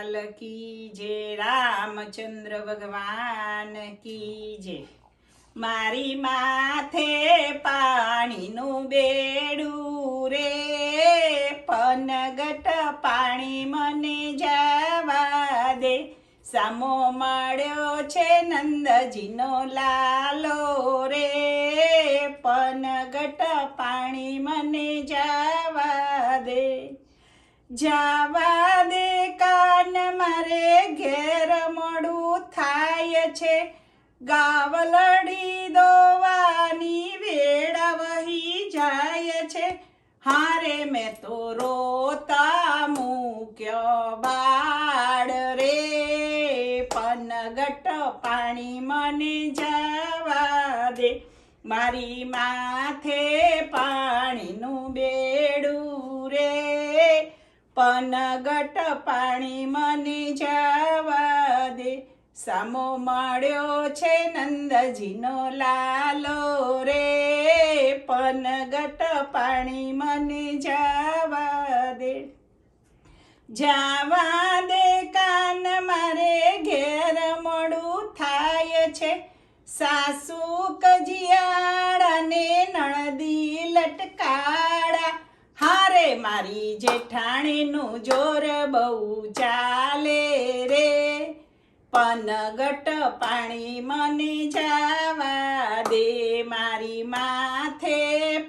લાલ કી જય, રામચંદ્ર ભગવાન કી જય। મારી માથે પાણીનું બેડું રે, પનગટ પાણી મને જવા દે। સામો મળ્યો છે નંદજીનો લાલો રે, પનગટ પાણી મને જવા દે। જવા દે કાન મારે ઘેર મોડું થાય છે, ગાવલડી દોવાની વેળા વહી જાય છે। હારે મેં તો રોતા મૂક્યો બાળ રે, પનગટ પાણી મને જવા દે। મારી માથે પાણીનું બેડું રે, પનગટ પાણી મને જવા દે। સામો મળ્યો છે નંદજીનો લાલો રે, પનગટ પાણી મને જવા દે। જવા દે કાન મારે ઘેર મોડું થાય છે, સાસુ કજિયાળા ને નણદી લટકાળા। હારે મારી જેઠાણીનું જોર બહુ ચાલે રે, પનગટ પાણી મને જવા દે। મારી માથે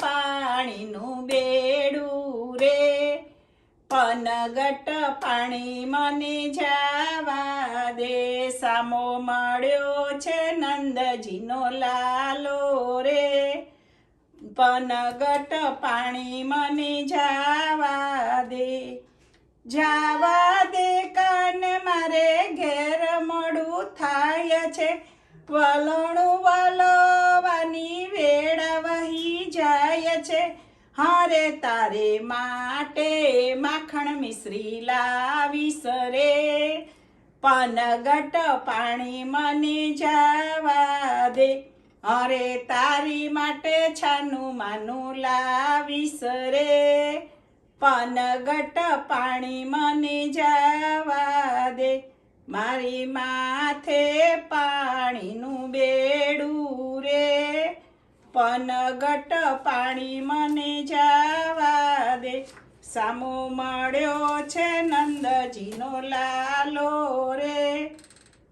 પાણીનું બેડું રે, પનગટ પાણી મને જવા દે। સામો મળ્યો છે નંદજીનો લાલો રે, પનગટ પાણી મને જવા દે। જવા દે કાન મારે ઘેર મોડું થાય છે, વલણું વલોવાની વેળા વહી જાય છે। હારે તારે માટે માખણ મિશ્રી લાવીશ રે, પનગટ પાણી મને જવા દે। અરે તારી માટે છાનું માનું લાવીશ રે, પનગટ પાણી મને જવા દે। મારી માથે પાણીનું બેડું રે, પનગટ પાણી મને જવા દે। સામો મળ્યો છે નંદજીનો લાલો રે,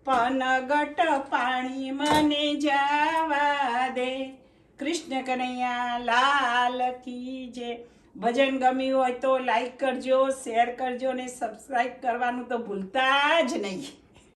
પનગટ પાણી મને જવા દે। કૃષ્ણ કનૈયા લાલ કી જય। ભજન ગમ્યું હોય તો લાઈક કરજો, શેર કરજો ને સબસ્ક્રાઈબ કરવાનું તો ભૂલતા જ નહીં।